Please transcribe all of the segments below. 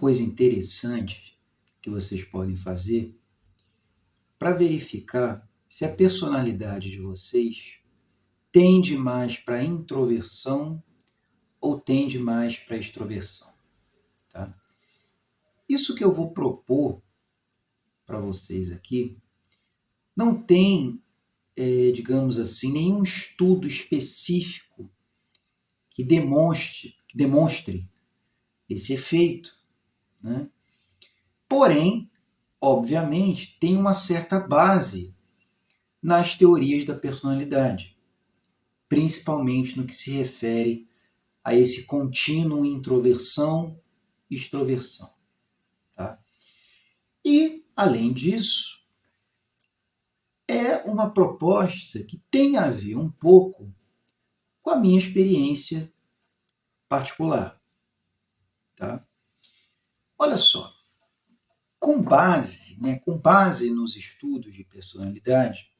coisa interessante que vocês podem fazer para verificar se a personalidade de vocês tende mais para a introversão ou tende mais para a extroversão. Tá? Isso que eu vou propor para vocês aqui não tem, digamos assim, nenhum estudo específico que demonstre esse efeito, né? Porém, obviamente, tem uma certa base nas teorias da personalidade, principalmente no que se refere a esse contínuo introversão e extroversão. Tá? E, além disso, é uma proposta que tem a ver um pouco com a minha experiência particular. Tá? Olha só, com base nos estudos de personalidade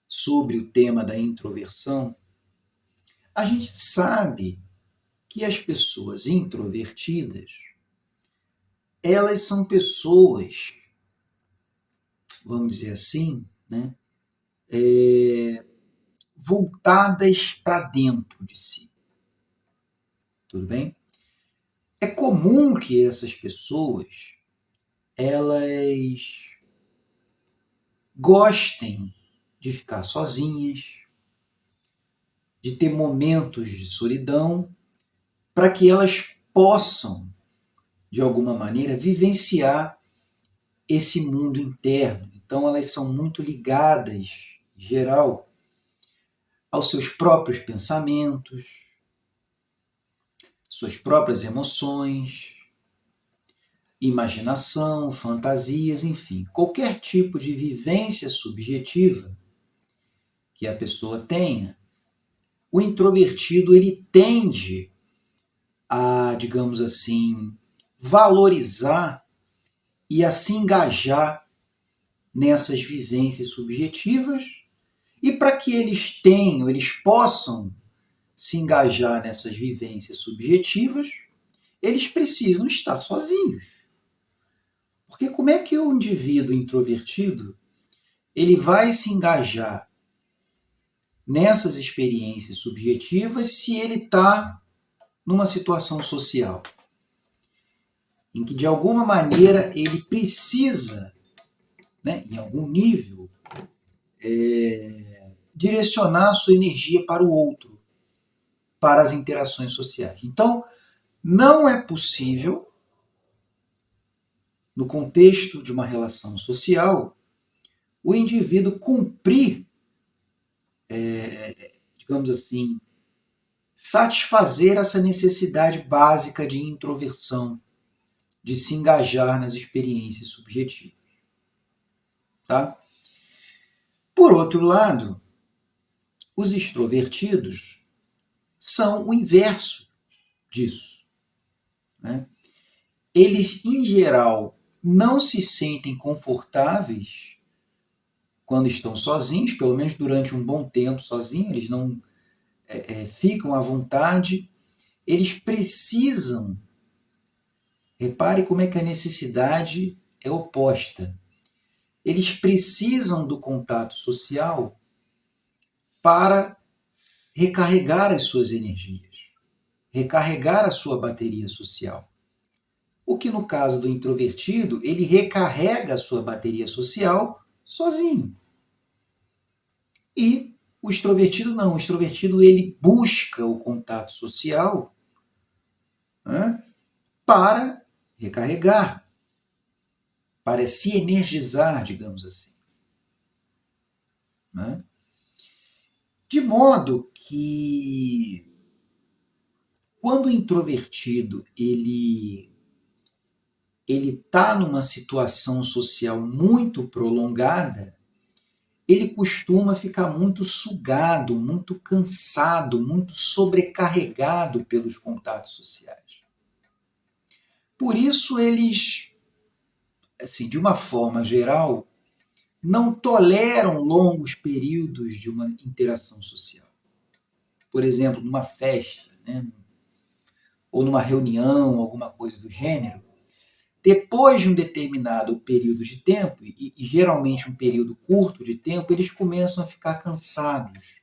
sobre o tema da introversão, a gente sabe que as pessoas introvertidas, elas são pessoas, vamos dizer assim, né, voltadas para dentro de si. Tudo bem? É comum que essas pessoas, elas gostem de ficar sozinhas, de ter momentos de solidão, para que elas possam, de alguma maneira, vivenciar esse mundo interno. Então, elas são muito ligadas, em geral, aos seus próprios pensamentos, suas próprias emoções, imaginação, fantasias, enfim, qualquer tipo de vivência subjetiva que a pessoa tenha, o introvertido ele tende a, digamos assim, valorizar e a se engajar nessas vivências subjetivas, e para que eles possam se engajar nessas vivências subjetivas, eles precisam estar sozinhos. Porque como é que o indivíduo introvertido ele vai se engajar nessas experiências subjetivas se ele está numa situação social em que, de alguma maneira, ele precisa, né, em algum nível, direcionar sua energia para o outro, para as interações sociais. Então, não é possível, no contexto de uma relação social, o indivíduo cumprir, digamos assim, satisfazer essa necessidade básica de introversão, de se engajar nas experiências subjetivas. Tá? Por outro lado, os extrovertidos são o inverso disso. Né? Eles, em geral, não se sentem confortáveis quando estão sozinhos, pelo menos durante um bom tempo sozinhos, eles não ficam à vontade, eles precisam, repare como é que a necessidade é oposta, eles precisam do contato social para recarregar as suas energias, recarregar a sua bateria social. O que no caso do introvertido, ele recarrega a sua bateria social sozinho. E o extrovertido não. O extrovertido ele busca o contato social, né, para recarregar, para se energizar, digamos assim. Né? De modo que quando o introvertido ele está numa situação social muito prolongada, ele costuma ficar muito sugado, muito cansado, muito sobrecarregado pelos contatos sociais. Por isso eles, assim, de uma forma geral, não toleram longos períodos de uma interação social. Por exemplo, numa festa, né? ou numa reunião, alguma coisa do gênero, depois de um determinado período de tempo, e geralmente um período curto de tempo, eles começam a ficar cansados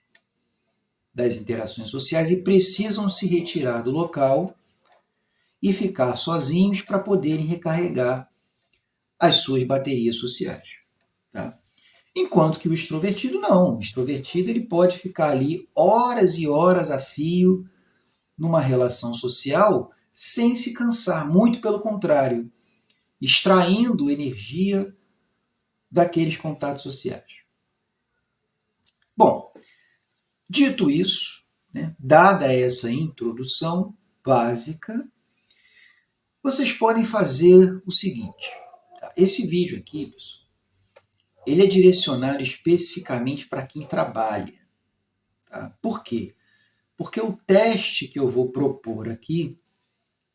das interações sociais e precisam se retirar do local e ficar sozinhos para poderem recarregar as suas baterias sociais. Tá? Enquanto que o extrovertido não. O extrovertido ele pode ficar ali horas e horas a fio numa relação social sem se cansar, muito pelo contrário, extraindo energia daqueles contatos sociais. Bom, dito isso, né, dada essa introdução básica, vocês podem fazer o seguinte. Tá? Esse vídeo aqui, pessoal, ele é direcionado especificamente para quem trabalha. Tá? Por quê? Porque o teste que eu vou propor aqui,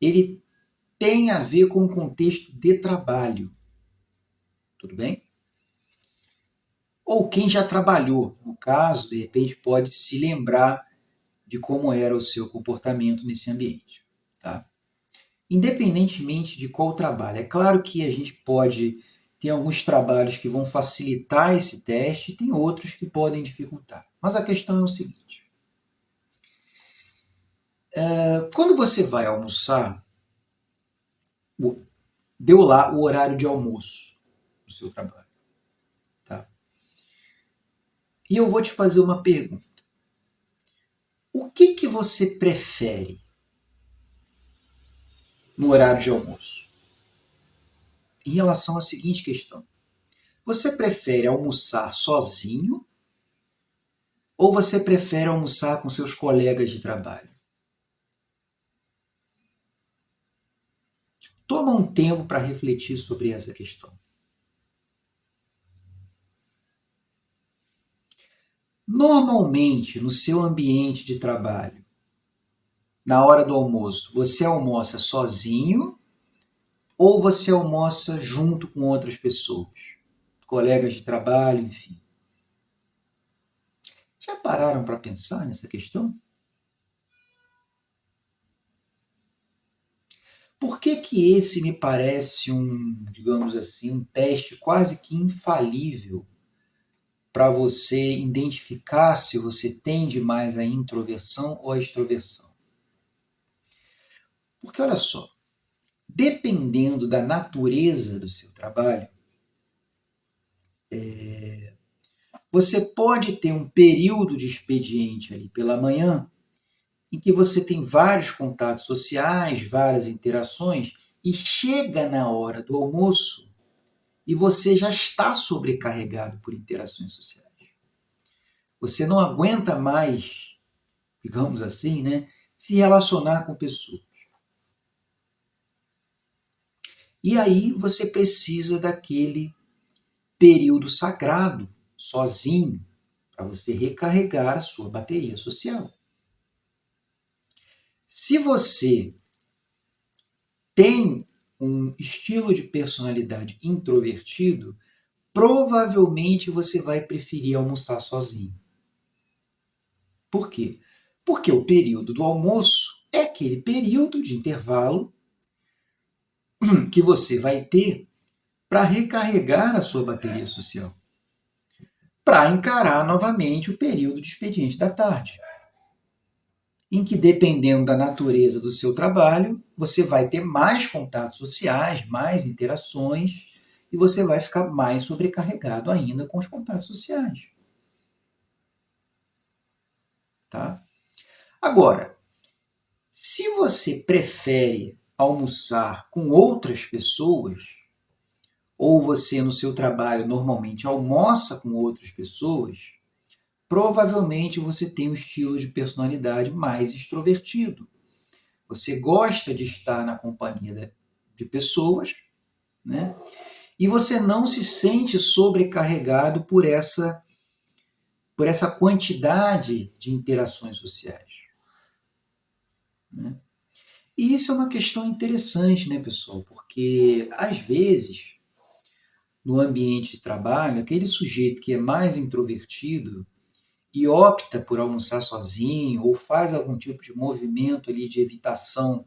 ele tem a ver com o contexto de trabalho. Tudo bem? Ou quem já trabalhou, no caso, de repente pode se lembrar de como era o seu comportamento nesse ambiente. Tá? Independentemente de qual trabalho. É claro que a gente pode ter alguns trabalhos que vão facilitar esse teste e tem outros que podem dificultar. Mas a questão é o seguinte. Quando você vai almoçar, deu lá o horário de almoço do seu trabalho. Tá? E eu vou te fazer uma pergunta. O que você prefere no horário de almoço? Em relação à seguinte questão. Você prefere almoçar sozinho ou você prefere almoçar com seus colegas de trabalho? Toma um tempo para refletir sobre essa questão. Normalmente, no seu ambiente de trabalho, na hora do almoço, você almoça sozinho ou você almoça junto com outras pessoas? Colegas de trabalho, enfim. Já pararam para pensar nessa questão? Por que esse me parece digamos assim, um teste quase que infalível para você identificar se você tende mais à introversão ou à extroversão? Porque olha só, dependendo da natureza do seu trabalho, você pode ter um período de expediente ali pela manhã em que você tem vários contatos sociais, várias interações, e chega na hora do almoço e você já está sobrecarregado por interações sociais. Você não aguenta mais, digamos assim, né, se relacionar com pessoas. E aí você precisa daquele período sagrado, sozinho, para você recarregar a sua bateria social. Se você tem um estilo de personalidade introvertido, provavelmente você vai preferir almoçar sozinho. Por quê? Porque o período do almoço é aquele período de intervalo que você vai ter para recarregar a sua bateria social, para encarar novamente o período de expediente da tarde, em que, dependendo da natureza do seu trabalho, você vai ter mais contatos sociais, mais interações, e você vai ficar mais sobrecarregado ainda com os contatos sociais. Tá? Agora, se você prefere almoçar com outras pessoas, ou você no seu trabalho normalmente almoça com outras pessoas, provavelmente você tem um estilo de personalidade mais extrovertido. Você gosta de estar na companhia de pessoas, né? E você não se sente sobrecarregado por essa quantidade de interações sociais. Né? E isso é uma questão interessante, né, pessoal? Porque, às vezes, no ambiente de trabalho, aquele sujeito que é mais introvertido e opta por almoçar sozinho ou faz algum tipo de movimento ali de evitação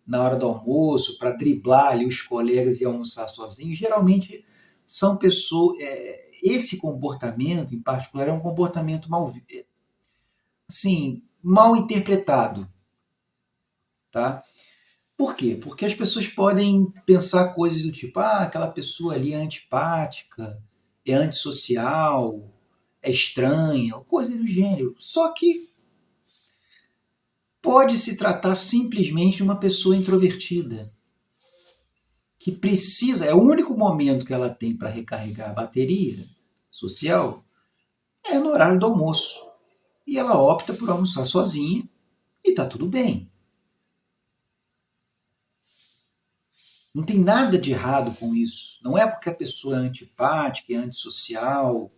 na hora do almoço para driblar ali os colegas e almoçar sozinho, geralmente são pessoas... esse comportamento, em particular, é um comportamento mal interpretado, tá? Por quê? Porque as pessoas podem pensar coisas do tipo, aquela pessoa ali é antipática, é antissocial, é estranha, coisa do gênero. Só que pode se tratar simplesmente de uma pessoa introvertida, que precisa, é o único momento que ela tem para recarregar a bateria social, é no horário do almoço. E ela opta por almoçar sozinha e está tudo bem. Não tem nada de errado com isso. Não é porque a pessoa é antipática, é antissocial,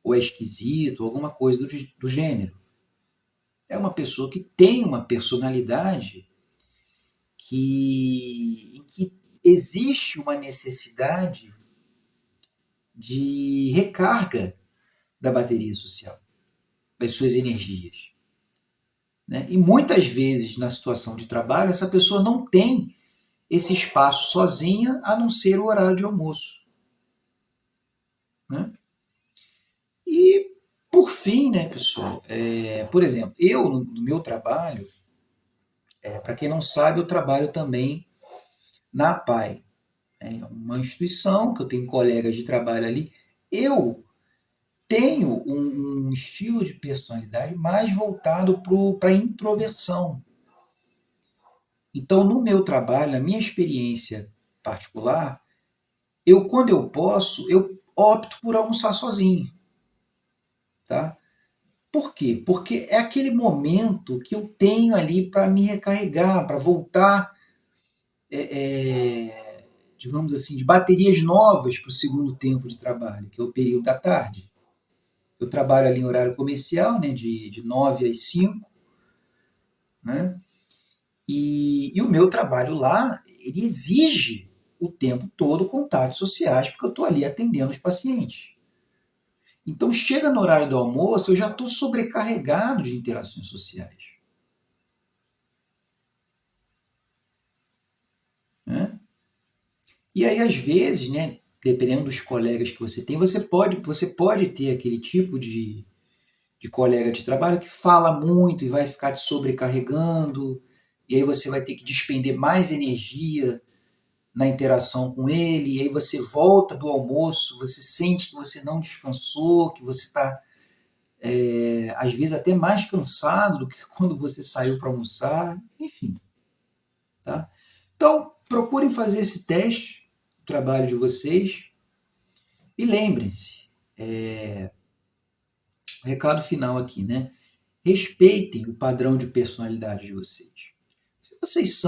ou é esquisito, ou alguma coisa do gênero. É uma pessoa que tem uma personalidade em que existe uma necessidade de recarga da bateria social, das suas energias. Né? E muitas vezes, na situação de trabalho, essa pessoa não tem esse espaço sozinha, a não ser o horário de almoço. Né? E, por fim, né, pessoal, por exemplo, eu, no meu trabalho, para quem não sabe, eu trabalho também na APAE, é uma instituição que eu tenho colegas de trabalho ali. Eu tenho um estilo de personalidade mais voltado para a introversão. Então, no meu trabalho, na minha experiência particular, quando eu posso, eu opto por almoçar sozinho. Tá? Por quê? Porque é aquele momento que eu tenho ali para me recarregar, para voltar, digamos assim, de baterias novas para o segundo tempo de trabalho, que é o período da tarde. Eu trabalho ali em horário comercial, né, de 9 às 5, né? E o meu trabalho lá, ele exige o tempo todo contatos sociais, porque eu estou ali atendendo os pacientes. Então, chega no horário do almoço, eu já estou sobrecarregado de interações sociais. Né? E aí, às vezes, né, dependendo dos colegas que você tem, você pode ter aquele tipo de colega de trabalho que fala muito e vai ficar te sobrecarregando, e aí você vai ter que despender mais energia na interação com ele, e aí você volta do almoço, você sente que você não descansou, que você está, às vezes, até mais cansado do que quando você saiu para almoçar, enfim. Tá? Então, procurem fazer esse teste do trabalho de vocês e lembrem-se, o recado final aqui, né? Respeitem o padrão de personalidade de vocês. Se vocês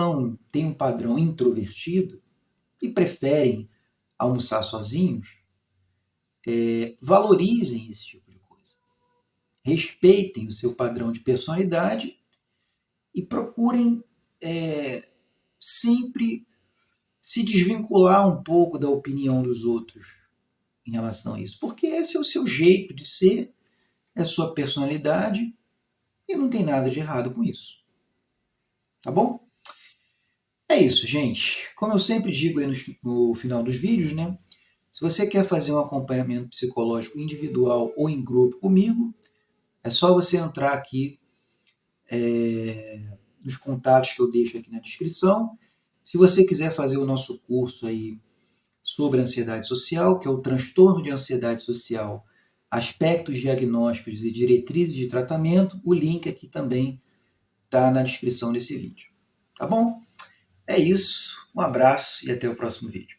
têm um padrão introvertido e preferem almoçar sozinhos, valorizem esse tipo de coisa. Respeitem o seu padrão de personalidade e procurem sempre se desvincular um pouco da opinião dos outros em relação a isso, porque esse é o seu jeito de ser, é a sua personalidade e não tem nada de errado com isso. Tá bom? É isso, gente. Como eu sempre digo aí no final dos vídeos, né? Se você quer fazer um acompanhamento psicológico individual ou em grupo comigo, é só você entrar aqui nos contatos que eu deixo aqui na descrição. Se você quiser fazer o nosso curso aí sobre ansiedade social, que é o transtorno de ansiedade social, aspectos diagnósticos e diretrizes de tratamento, o link aqui também está na descrição desse vídeo. Tá bom? É isso, um abraço e até o próximo vídeo.